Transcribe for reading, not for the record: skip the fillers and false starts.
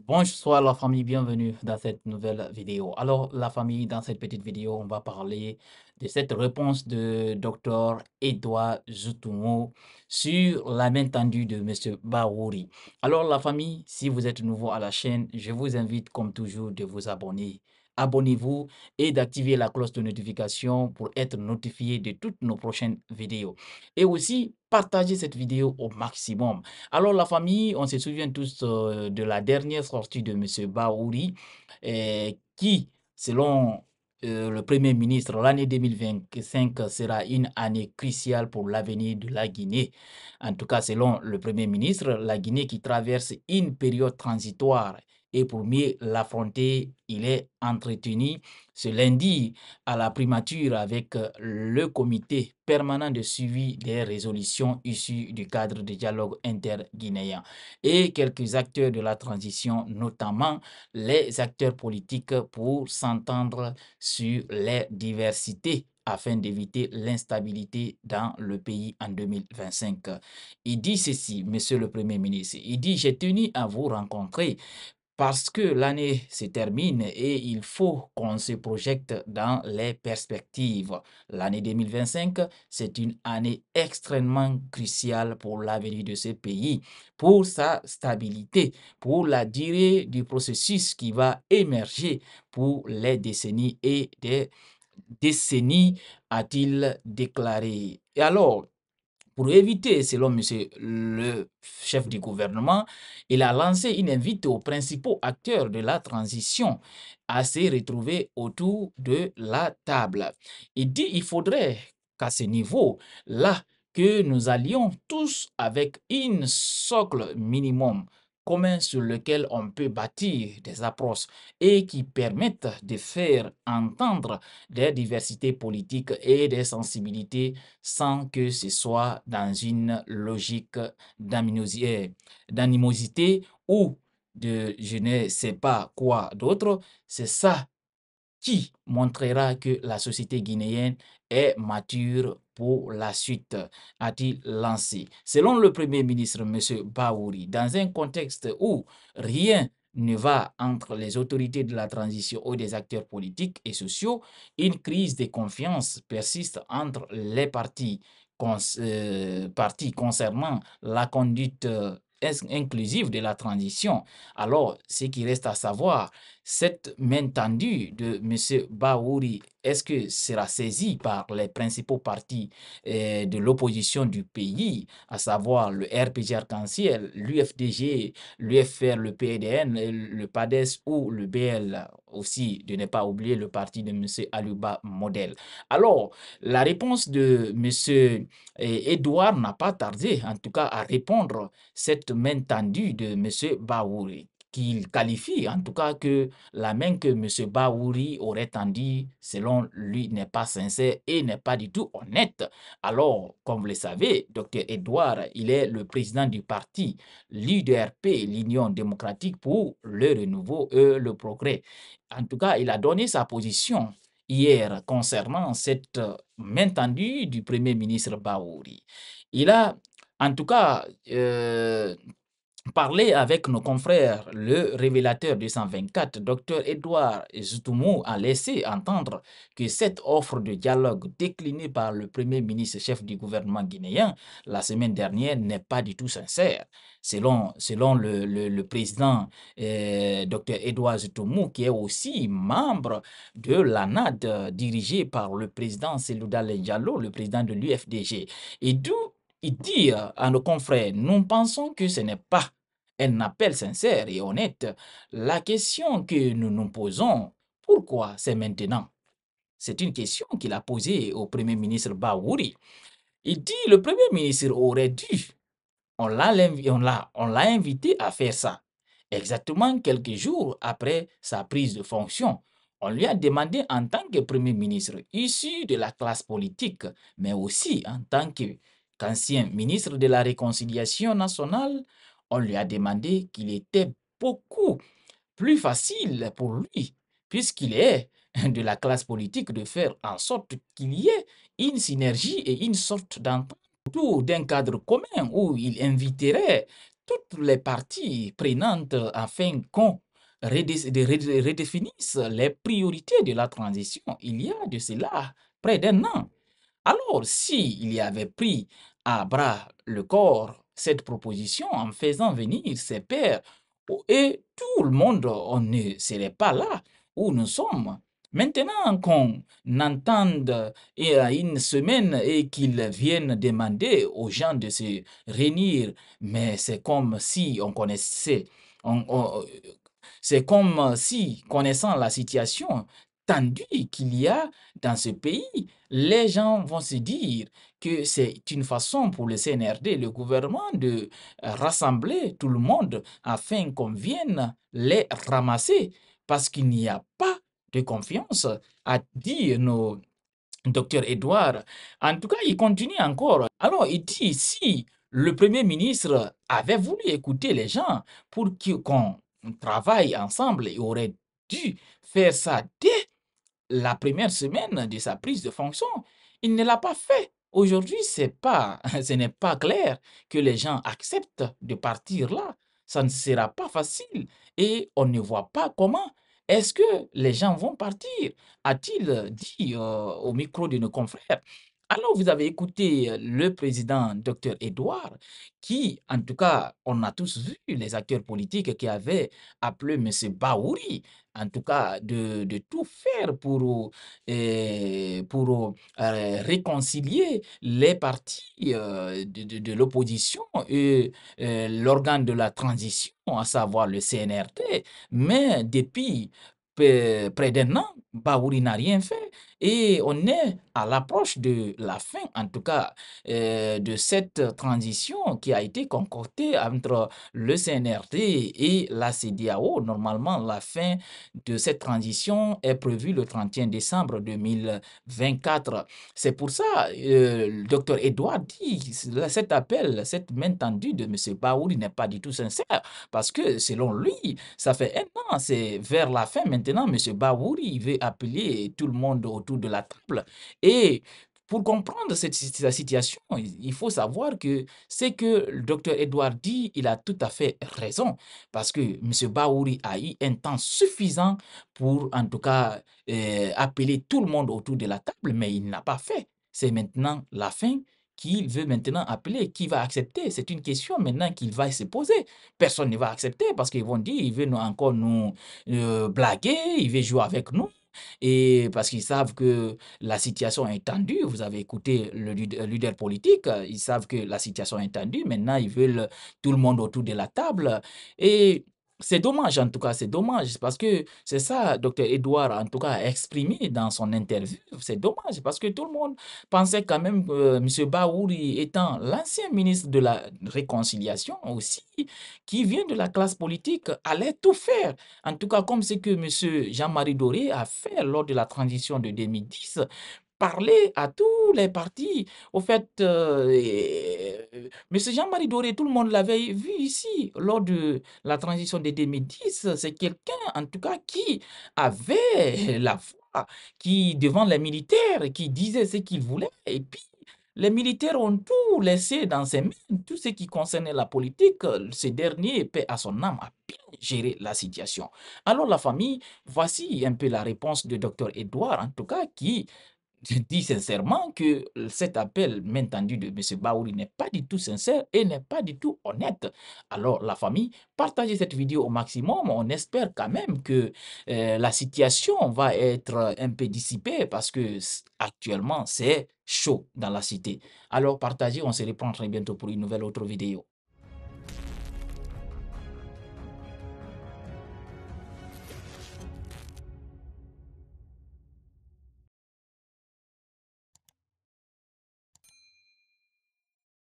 Bonsoir la famille, bienvenue dans cette nouvelle vidéo. Alors la famille, dans cette petite vidéo, on va parler de cette réponse de Dr Edouard Zoutoumou sur la main tendue de Monsieur Bahouri. Alors la famille, si vous êtes nouveau à la chaîne, je vous invite comme toujours de vous abonner. Abonnez-vous et d'activer la cloche de notification pour être notifié de toutes nos prochaines vidéos. Et aussi, partagez cette vidéo au maximum. Alors la famille, on se souvient tous de la dernière sortie de Monsieur Bahouri, qui, selon le Premier ministre, l'année 2025 sera une année cruciale pour l'avenir de la Guinée. En tout cas, selon le Premier ministre, la Guinée qui traverse une période transitoire et pour mieux l'affronter, il est entretenu ce lundi à la primature avec le comité permanent de suivi des résolutions issues du cadre de dialogue interguinéen et quelques acteurs de la transition, notamment les acteurs politiques, pour s'entendre sur les diversités afin d'éviter l'instabilité dans le pays en 2025. Il dit ceci, Monsieur le Premier ministre, il dit: j'ai tenu à vous rencontrer parce que l'année se termine et il faut qu'on se projette dans les perspectives. L'année 2025, c'est une année extrêmement cruciale pour l'avenir de ce pays, pour sa stabilité, pour la durée du processus qui va émerger pour les décennies et des décennies, a-t-il déclaré. Et alors, pour éviter, selon monsieur le chef du gouvernement, il a lancé une invite aux principaux acteurs de la transition à se retrouver autour de la table. Il dit qu'il faudrait qu'à ce niveau-là, que nous allions tous avec une socle minimum commun sur lequel on peut bâtir des approches et qui permettent de faire entendre des diversités politiques et des sensibilités sans que ce soit dans une logique d'animosité ou de je ne sais pas quoi d'autre. C'est ça qui montrera que la société guinéenne est mature pour la suite, a-t-il lancé. Selon le Premier ministre, M. Bahouri, dans un contexte où rien ne va entre les autorités de la transition ou des acteurs politiques et sociaux, une crise de confiance persiste entre les partis concernant la conduite inclusive de la transition. Alors, ce qui reste à savoir, cette main tendue de M. Bahouri, est-ce que sera saisie par les principaux partis de l'opposition du pays, à savoir le RPG Arc-en-Ciel, l'UFDG, l'UFR, le PDN, le PADES ou le BL aussi, de ne pas oublier le parti de M. Aluba Model. Alors, la réponse de M. Edouard n'a pas tardé, en tout cas, à répondre cette main tendue de M. Bahouri, qu'il qualifie en tout cas que la main que M. Bahouri aurait tendue, selon lui, n'est pas sincère et n'est pas du tout honnête. Alors, comme vous le savez, Dr Edouard, il est le président du parti l'UDRP, l'Union démocratique pour le renouveau et le progrès. En tout cas, il a donné sa position hier concernant cette main tendue du Premier ministre Bahouri. Il a en tout cas parler avec nos confrères, le révélateur 224, Dr Edouard Zoutoumou, a laissé entendre que cette offre de dialogue déclinée par le Premier ministre chef du gouvernement guinéen la semaine dernière n'est pas du tout sincère. Selon le président Dr Edouard Zoutoumou, qui est aussi membre de l'ANAD dirigé par le président Selouda Diallo, le président de l'UFDG. Et d'où il dit à nos confrères, nous pensons que ce n'est pas un appel sincère et honnête. La question que nous nous posons, pourquoi c'est maintenant? C'est une question qu'il a posée au Premier ministre Bahouri. Il dit le Premier ministre aurait dû, on l'a invité à faire ça. Exactement quelques jours après sa prise de fonction, on lui a demandé en tant que Premier ministre, issu de la classe politique, mais aussi en tant qu'ancien ministre de la Réconciliation nationale, on lui a demandé qu'il était beaucoup plus facile pour lui, puisqu'il est de la classe politique, de faire en sorte qu'il y ait une synergie et une sorte d'entente autour d'un cadre commun où il inviterait toutes les parties prenantes afin qu'on redéfinisse les priorités de la transition. Il y a de cela près d'un an. Alors, s'il y avait pris à bras le corps cette proposition en faisant venir ses pairs et tout le monde, on ne serait pas là où nous sommes. Maintenant qu'on entende à une semaine et qu'ils viennent demander aux gens de se réunir, mais c'est comme si on connaissait, c'est comme si, connaissant la situation tendue qu'il y a dans ce pays, les gens vont se dire que c'est une façon pour le CNRD, le gouvernement, de rassembler tout le monde afin qu'on vienne les ramasser parce qu'il n'y a pas de confiance, a dit nos docteur Edouard. En tout cas, il continue encore. Alors, il dit, si le Premier ministre avait voulu écouter les gens pour qu'on travaille ensemble, il aurait dû faire ça dès la première semaine de sa prise de fonction. Il ne l'a pas fait. Aujourd'hui, ce n'est pas clair que les gens acceptent de partir là. Ça ne sera pas facile et on ne voit pas comment est-ce que les gens vont partir, a-t-il dit au micro de nos confrères. Alors, vous avez écouté le président, docteur Edouard, qui, en tout cas, on a tous vu les acteurs politiques qui avaient appelé M. Baouri en tout cas de tout faire réconcilier les partis de l'opposition et l'organe de la transition, à savoir le CNRD. Mais depuis près d'un an, Baouri n'a rien fait et on est à l'approche de la fin, en tout cas, de cette transition qui a été concoctée entre le CNRD et la CEDEAO. Normalement, la fin de cette transition est prévue le 31 décembre 2024. C'est pour ça, le docteur Edouard dit, cet appel, cette main tendue de M. Baouri n'est pas du tout sincère, parce que selon lui, ça fait un an, c'est vers la fin maintenant, M. Baouri veut appeler tout le monde autour de la table. Et pour comprendre la situation, il faut savoir que ce que le docteur Edouard dit, il a tout à fait raison parce que M. Baouri a eu un temps suffisant pour, en tout cas, appeler tout le monde autour de la table, mais il n'a pas fait. C'est maintenant la fin qu'il veut maintenant appeler. Qui va accepter? C'est une question maintenant qu'il va se poser. Personne ne va accepter parce qu'ils vont dire, il veut encore nous blaguer, il veut jouer avec nous. Et parce qu'ils savent que la situation est tendue, vous avez écouté le leader politique, ils savent que la situation est tendue, maintenant ils veulent tout le monde autour de la table. Et c'est dommage, en tout cas, c'est dommage, parce que c'est ça, docteur Edouard, en tout cas, a exprimé dans son interview. C'est dommage, parce que tout le monde pensait quand même que M. Baouri, étant l'ancien ministre de la Réconciliation aussi, qui vient de la classe politique, allait tout faire. En tout cas, comme ce que M. Jean-Marie Doré a fait lors de la transition de 2010, parler à tous les partis. Au fait, M. Jean-Marie Doré, tout le monde l'avait vu ici lors de la transition de 2010. C'est quelqu'un, en tout cas, qui avait la foi, qui, devant les militaires, qui disait ce qu'il voulait. Et puis, les militaires ont tout laissé dans ses mains, tout ce qui concernait la politique. Ce dernier, paix à son âme, a bien géré la situation. Alors, la famille, voici un peu la réponse de docteur Edouard, en tout cas, qui je dis sincèrement que cet appel main tendue de M. Baouri n'est pas du tout sincère et n'est pas du tout honnête. Alors, la famille, partagez cette vidéo au maximum. On espère quand même que la situation va être un peu dissipée parce que actuellement, c'est chaud dans la cité. Alors, partagez, on se reprend très bientôt pour une nouvelle autre vidéo.